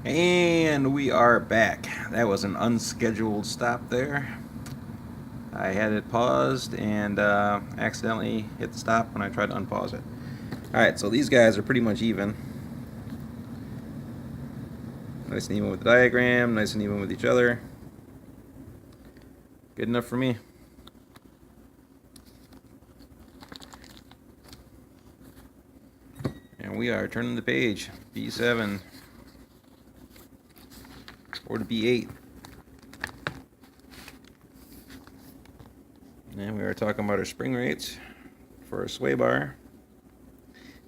And we are back. That was an unscheduled stop there. I had it paused and accidentally hit the stop when I tried to unpause it. Alright, so these guys are pretty much even. Nice and even with the diagram, nice and even with each other. Good enough for me. And we are turning the page. B7 or to B8. And we are talking about our spring rates for a sway bar.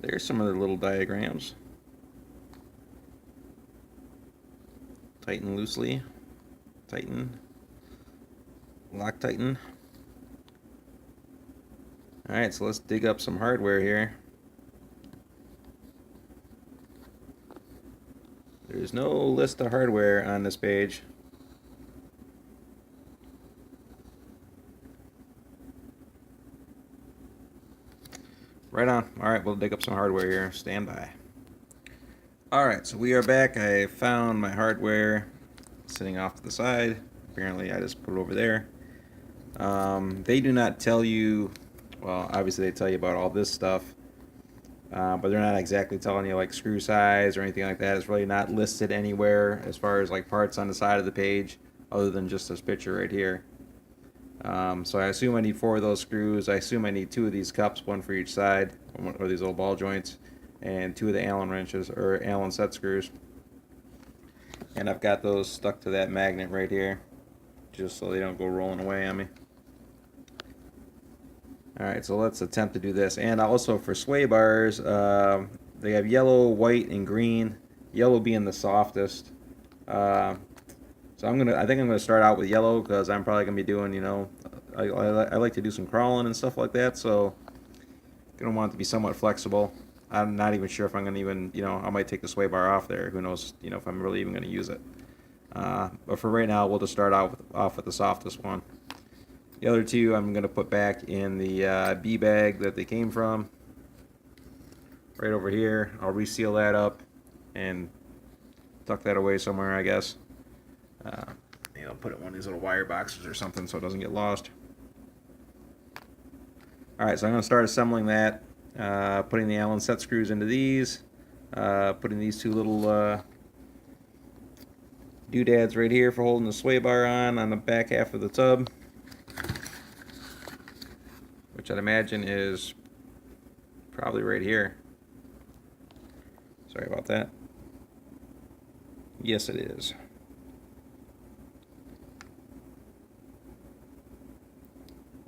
There's some other little diagrams. Tighten loosely, tighten, lock tighten. Alright, so let's dig up some hardware here. There's no list of hardware on this page. Right on. Alright, we'll dig up some hardware here. Stand by. Alright, so we are back. I found my hardware sitting off to the side. Apparently I just put it over there. They do not tell you, well, obviously they tell you about all this stuff, but they're not exactly telling you like screw size or anything like that. It's really not listed anywhere as far as like parts on the side of the page other than just this picture right here. So I assume I need 4 of those screws. I assume I need 2 of these cups, one for each side, or these little ball joints, and 2 of the Allen wrenches, or Allen set screws. And I've got those stuck to that magnet right here, just so they don't go rolling away on me. Alright, so let's attempt to do this. And also for sway bars, they have yellow, white, and green. Yellow being the softest. So I think I'm gonna start out with yellow because I'm probably gonna be doing, I like to do some crawling and stuff like that. So gonna want it to be somewhat flexible. I'm not even sure if I'm gonna even, I might take the sway bar off there. Who knows, if I'm really even gonna use it. But for right now, we'll just start off with the softest one. The other 2 I'm gonna put back in the B bag that they came from. Right over here. I'll reseal that up and tuck that away somewhere, I guess. I'll put it in one of these little wire boxes or something so it doesn't get lost. Alright, so I'm going to start assembling that. Putting the Allen set screws into these. Putting these 2 little doodads right here for holding the sway bar on the back half of the tub. Which I'd imagine is probably right here. Sorry about that. Yes, it is.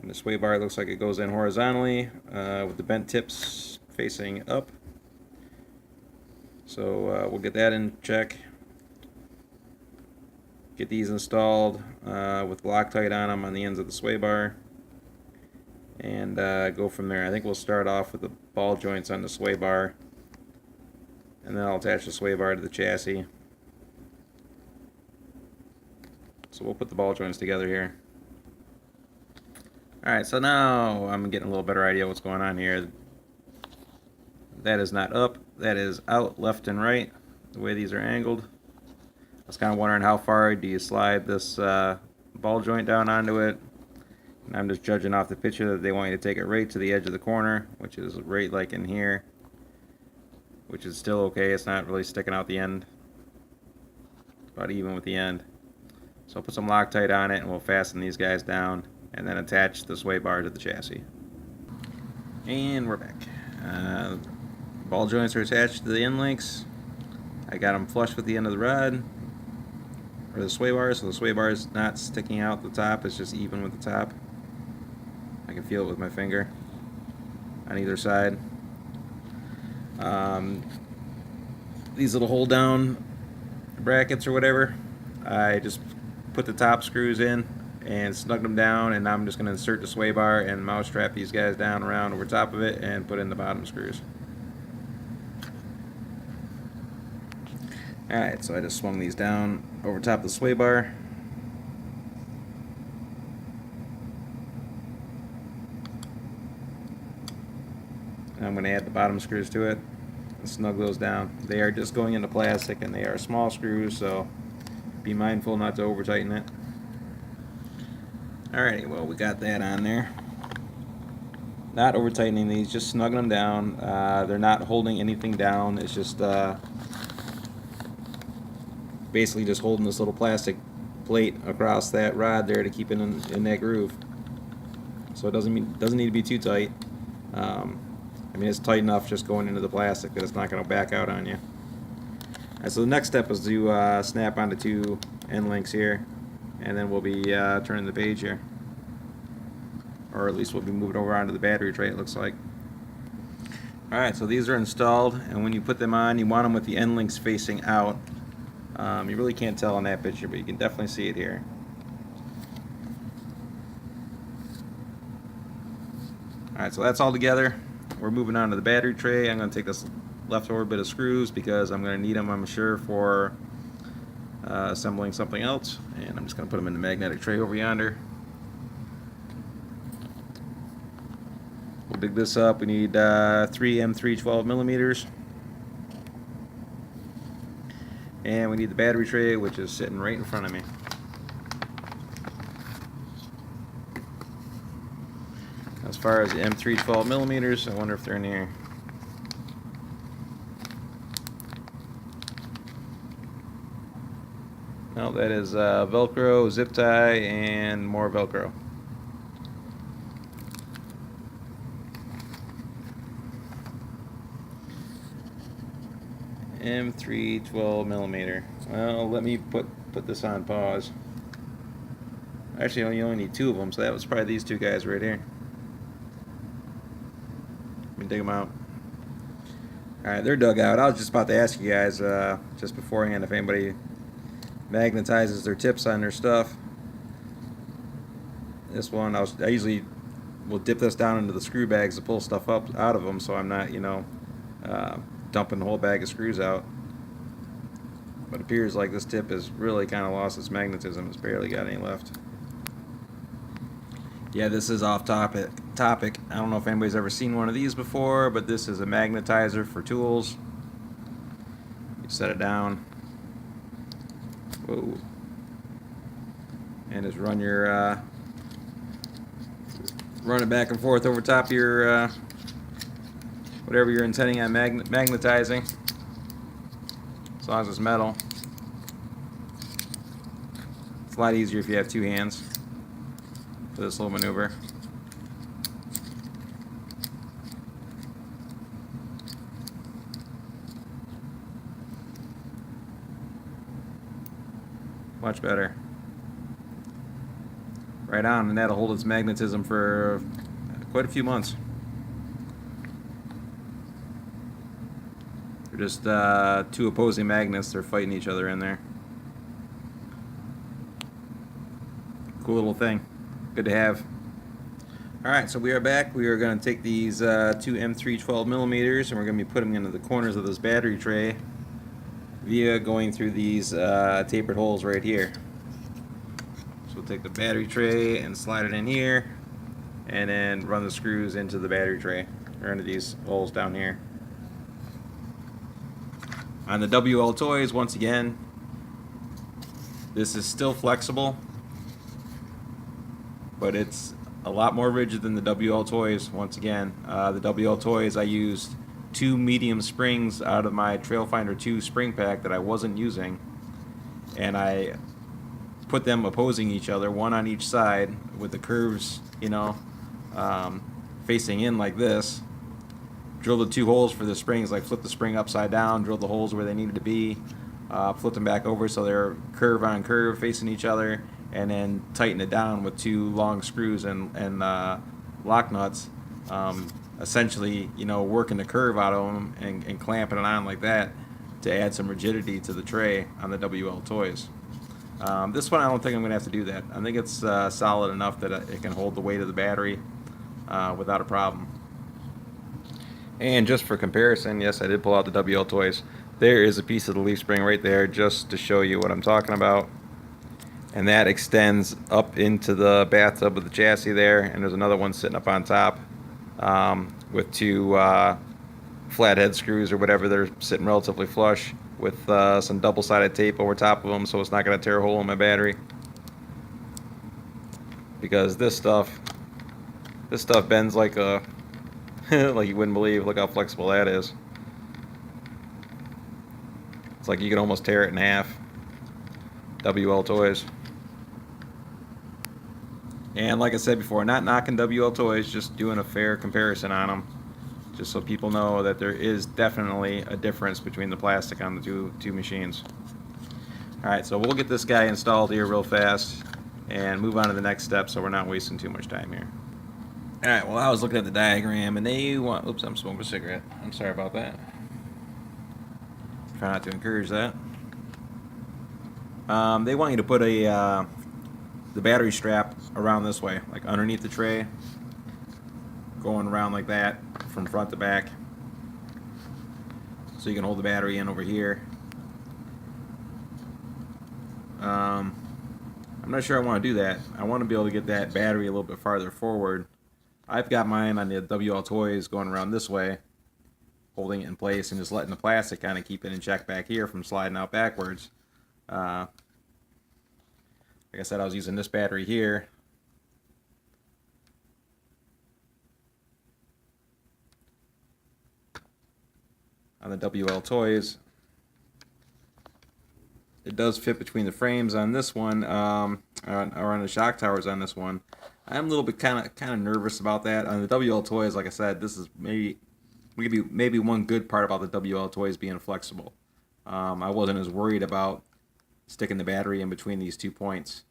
And the sway bar looks like it goes in horizontally with the bent tips facing up. So we'll get that in check. Get these installed with Loctite on them on the ends of the sway bar. And go from there. I think we'll start off with the ball joints on the sway bar. And then I'll attach the sway bar to the chassis. So we'll put the ball joints together here. Alright, so now I'm getting a little better idea what's going on here. That is not up, that is out, left and right, the way these are angled. I was kind of wondering how far do you slide this ball joint down onto it. And I'm just judging off the picture that they want you to take it right to the edge of the corner, which is right like in here. Which is still okay, it's not really sticking out the end. About even with the end. So I'll put some Loctite on it and we'll fasten these guys down and then attach the sway bar to the chassis. And we're back. Ball joints are attached to the end links. I got them flush with the end of the rod, or the sway bar, so the sway bar is not sticking out the top, it's just even with the top. I can feel it with my finger on either side. These little hold down brackets or whatever, I just put the top screws in and snug them down, and now I'm just going to insert the sway bar and mouse strap these guys down around over top of it and put in the bottom screws. Alright, so I just swung these down over top of the sway bar. And I'm going to add the bottom screws to it. and snug those down. They are just going into plastic and they are small screws, so be mindful not to over tighten it. Alrighty, well, we got that on there. Not over tightening these, just snugging them down. They're not holding anything down. It's just basically just holding this little plastic plate across that rod there to keep it in that groove. So it doesn't need to be too tight. I mean, it's tight enough just going into the plastic that it's not going to back out on you. Alright, so the next step is to snap onto two end links here, and then we'll be turning the page here. Or at least we'll be moving over onto the battery tray, it looks like. Alright, so these are installed, and when you put them on, you want them with the end links facing out. You really can't tell in that picture, but you can definitely see it here. Alright, so that's all together. We're moving on to the battery tray. I'm going to take this leftover bit of screws because I'm going to need them, I'm sure, for assembling something else. And I'm just going to put them in the magnetic tray over yonder. We'll dig this up. We need 3 M3 12 millimeters. And we need the battery tray, which is sitting right in front of me. As far as the M3 12 millimeters, I wonder if they're in here. No, that is Velcro, zip tie, and more Velcro. M3 12 millimeter. Well, let me put this on pause. Actually, you only need 2 of them, so that was probably these 2 guys right here. Let me dig them out. Alright, they're dug out. I was just about to ask you guys just beforehand if anybody magnetizes their tips on their stuff. This one, I usually will dip this down into the screw bags to pull stuff up out of them, so I'm not, you know, dumping the whole bag of screws out. But it appears like this tip has really kind of lost its magnetism. It's barely got any left. Yeah, this is off topic. I don't know if anybody's ever seen one of these before, but this is a magnetizer for tools. You set it down. Whoa. And just run your run it back and forth over top of your whatever you're intending on magnetizing, as long as it's metal. It's a lot easier if you have 2 hands for this little maneuver. Much better. Right on, and that'll hold its magnetism for quite a few months. They're just 2 opposing magnets. They're fighting each other in there. Cool little thing. Good to have. Alright, so we are back. We are going to take these 2 M3 12 millimeters and we're going to be putting them into the corners of this battery tray via going through these tapered holes right here. So we'll take the battery tray and slide it in here and then run the screws into the battery tray, or into these holes down here. On the WL Toys, once again, this is still flexible, but it's a lot more rigid than the WL Toys. Once again, the WL Toys, I used 2 medium springs out of my Trailfinder 2 spring pack that I wasn't using, and I put them opposing each other, one on each side, with the curves, you know, facing in like this. Drilled the 2 holes for the springs, like flip the spring upside down, drilled the holes where they needed to be, flipped them back over so they're curve on curve facing each other, and then tighten it down with 2 long screws and lock nuts. Essentially, you know, working the curve out of them and clamping it on like that to add some rigidity to the tray on the WL Toys. This one I don't think I'm going to have to do that. I think it's solid enough that it can hold the weight of the battery without a problem. And just for comparison, yes, I did pull out the WL Toys. There is a piece of the leaf spring right there just to show you what I'm talking about. And that extends up into the bathtub of the chassis there, and there's another one sitting up on top with 2 flathead screws or whatever, they're sitting relatively flush with some double-sided tape over top of them, so it's not going to tear a hole in my battery. Because this stuff bends like a like you wouldn't believe. Look how flexible that is. It's like you can almost tear it in half. WL Toys. And like I said before, not knocking WL Toys, just doing a fair comparison on them, just so people know that there is definitely a difference between the plastic on the two machines. Alright, so we'll get this guy installed here real fast and move on to the next step so we're not wasting too much time here. Alright, well I was looking at the diagram and they want... Oops, I'm smoking a cigarette. I'm sorry about that. Try not to encourage that. They want you to put the battery strap around this way, like underneath the tray, going around like that from front to back, so you can hold the battery in over here. I'm not sure I want to do that. I want to be able to get that battery a little bit farther forward. I've got mine on the WL Toys going around this way, holding it in place and just letting the plastic kind of keep it in check back here from sliding out backwards. Like I said, I was using this battery here. On the WL Toys. It does fit between the frames on this one, or on the shock towers on this one. I'm a little bit kind of nervous about that. On the WL Toys, like I said, this is maybe one good part about the WL Toys being flexible. I wasn't as worried about sticking the battery in between these 2 points,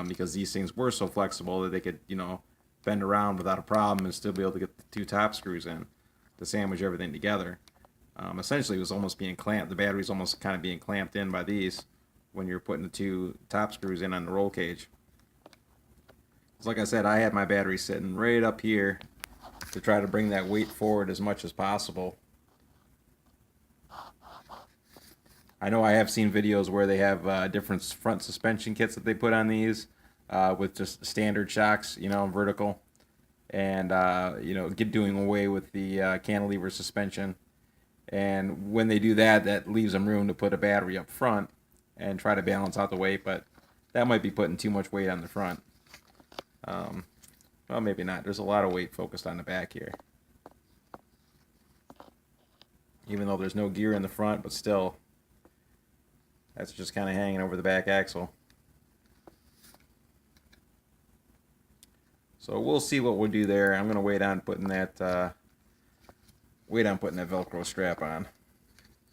because these things were so flexible that they could, bend around without a problem and still be able to get the 2 top screws in to sandwich everything together. Essentially, it was almost being clamped. The battery's almost kind of being clamped in by these when you're putting the 2 top screws in on the roll cage. So like I said, I had my battery sitting right up here to try to bring that weight forward as much as possible. I know I have seen videos where they have different front suspension kits that they put on these with just standard shocks, vertical, and doing away with the cantilever suspension. And when they do that, that leaves them room to put a battery up front and try to balance out the weight, but that might be putting too much weight on the front. Well, maybe not. There's a lot of weight focused on the back here. Even though there's no gear in the front, but still, that's just kind of hanging over the back axle. So we'll see what we'll do there. I'm going to wait on putting that Velcro strap on.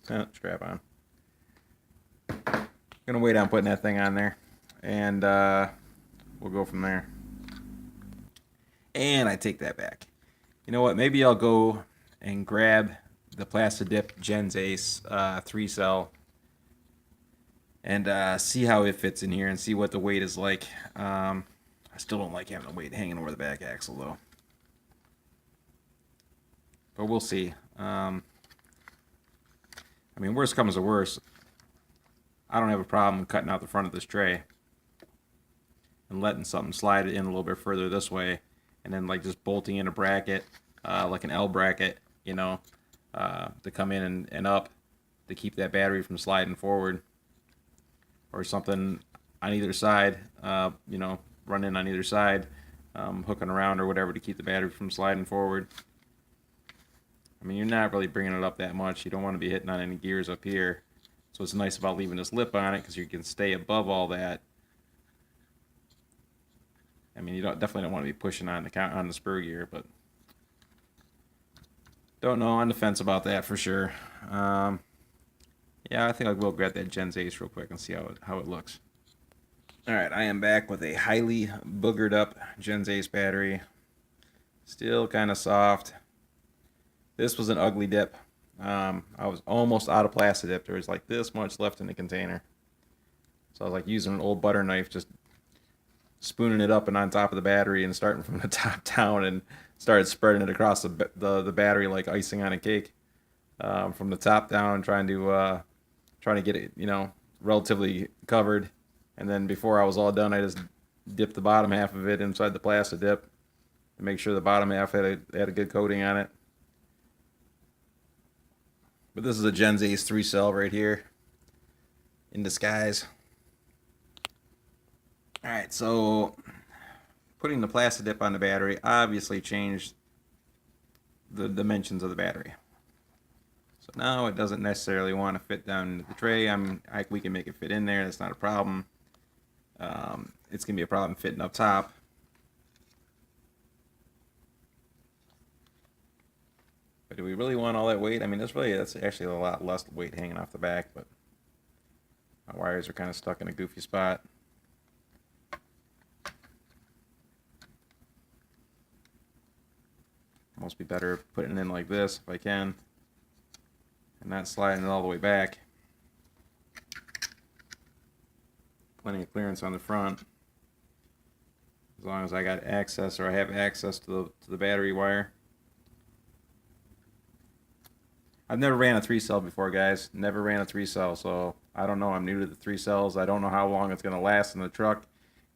Strap on. Gonna wait on putting that thing on there, and we'll go from there. And I take that back. You know what? Maybe I'll go and grab the Plastidip Gens Ace 3-cell and see how it fits in here and see what the weight is like. I still don't like having the weight hanging over the back axle though. But we'll see. I mean, worst comes to worst, I don't have a problem cutting out the front of this tray and letting something slide it in a little bit further this way, and then like just bolting in a bracket, like an L bracket, to come in and up to keep that battery from sliding forward, or something on either side, run in on either side, hooking around or whatever to keep the battery from sliding forward. I mean, you're not really bringing it up that much. You don't want to be hitting on any gears up here. So it's nice about leaving this lip on it because you can stay above all that. I mean, you definitely don't want to be pushing on the spur gear, but don't know, on the fence about that for sure. Yeah, I think I will grab that Gens Ace real quick and see how it looks. Alright, I am back with a highly boogered up Gens Ace battery. Still kind of soft. This was an ugly dip. I was almost out of Plastidip. There was like this much left in the container. So I was like using an old butter knife, just spooning it up and on top of the battery and starting from the top down, and started spreading it across the battery like icing on a cake, from the top down, trying to get it relatively covered. And then before I was all done, I just dipped the bottom half of it inside the Plastidip to make sure the bottom half had a good coating on it. But this is a Gens Ace 3 cell right here in disguise. Alright, so putting the plastic dip on the battery obviously changed the dimensions of the battery. So now it doesn't necessarily want to fit down into the tray. We can make it fit in there. That's not a problem. It's going to be a problem fitting up top. But do we really want all that weight? I mean, that's actually a lot less weight hanging off the back, but my wires are kind of stuck in a goofy spot. Must be better putting it in like this if I can, and not sliding it all the way back. Plenty of clearance on the front, as long as I got access, or I have access to the battery wire. I've never ran a 3-cell before, guys. Never ran a 3-cell, so I don't know. I'm new to the 3 cells. I don't know how long it's going to last in the truck.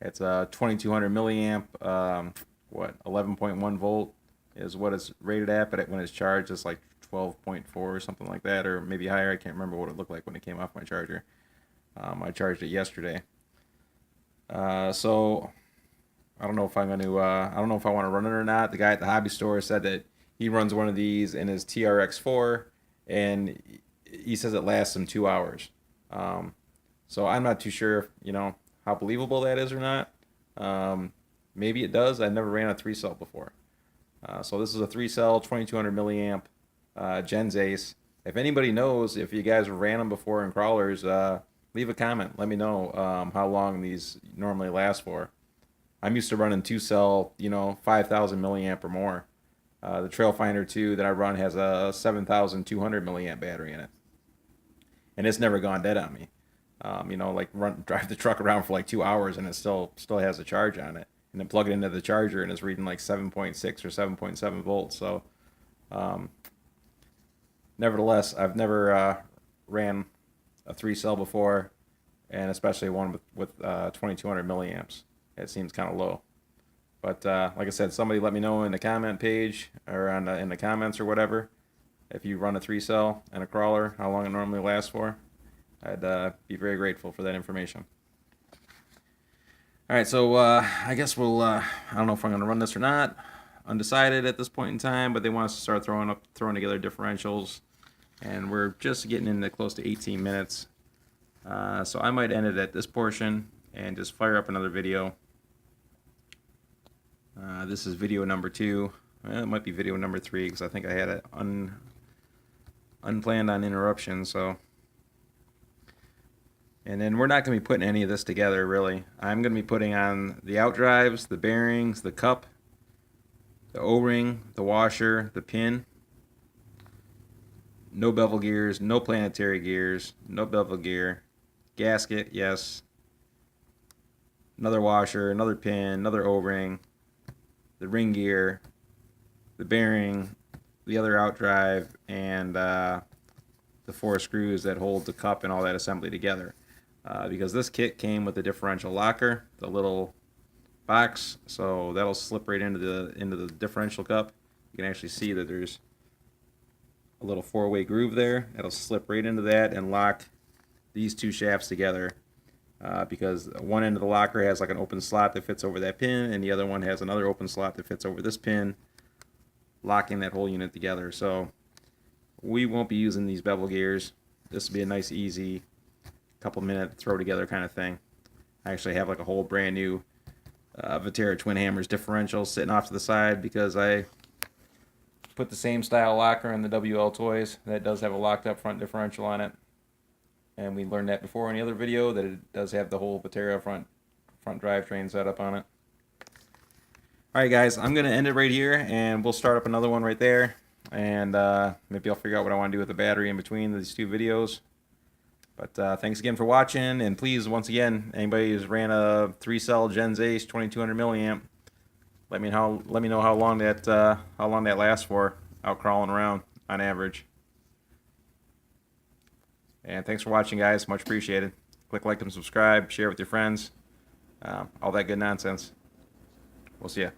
It's a 2200 milliamp, 11.1 volt is what it's rated at, but when it's charged, it's like 12.4 or something like that, or maybe higher. I can't remember what it looked like when it came off my charger. I charged it yesterday. So I don't know if I'm going to. I don't know if I want to run it or not. The guy at the hobby store said that he runs one of these in his TRX4, and he says it lasts him 2 hours. So I'm not too sure, how believable that is or not. Maybe it does. I've never ran a 3-cell before. So this is a 3-cell, 2200 milliamp Gens Ace. If anybody knows, if you guys ran them before in crawlers, leave a comment. Let me know how long these normally last for. I'm used to running 2-cell, 5,000 milliamp or more. The Trailfinder 2 that I run has a 7,200 milliamp battery in it, and it's never gone dead on me. Drive the truck around for like 2 hours and it still has a charge on it, and then plug it into the charger and it's reading like 7.6 or 7.7 volts. So, nevertheless, I've never ran a 3-cell before, and especially one with 2,200 milliamps. It seems kind of low. But like I said, somebody let me know in the comment page or in the comments or whatever, if you run a 3-cell and a crawler, how long it normally lasts for. I'd be very grateful for that information. All right, so I guess we'll. I don't know if I'm going to run this or not. Undecided at this point in time, but they want us to start throwing together differentials, and we're just getting into close to 18 minutes. So I might end it at this portion and just fire up another video. This is video number 2. Well, it might be video number 3 because I think I had it unplanned on interruption. So, and then we're not going to be putting any of this together really. I'm going to be putting on the outdrives, the bearings, the cup, the O-ring, the washer, the pin. No bevel gears, no planetary gears, no bevel gear, gasket, yes. Another washer, another pin, another O-ring, the ring gear, the bearing, the other outdrive, and the 4 screws that hold the cup and all that assembly together. Because this kit came with the differential locker, the little box, so that'll slip right into the differential cup. You can actually see that there's a little 4-way groove there. It'll slip right into that and lock these 2 shafts together. Because one end of the locker has like an open slot that fits over that pin, and the other one has another open slot that fits over this pin, locking that whole unit together. So we won't be using these bevel gears. This will be a nice, easy, couple-minute throw together kind of thing. I actually have like a whole brand new Vattera Twin Hammers differential sitting off to the side because I put the same style locker in the WL Toys that does have a locked up front differential on it. And we learned that before in the other video, that it does have the whole Vattera front drivetrain setup on it. Alright guys, I'm going to end it right here, and we'll start up another one right there. And maybe I'll figure out what I want to do with the battery in between these 2 videos. But thanks again for watching, and please, once again, anybody who's ran a 3-cell Gens Ace 2200 milliamp, let me know how long that lasts for out crawling around on average. And thanks for watching, guys. Much appreciated. Click like and subscribe, share with your friends, all that good nonsense. We'll see ya.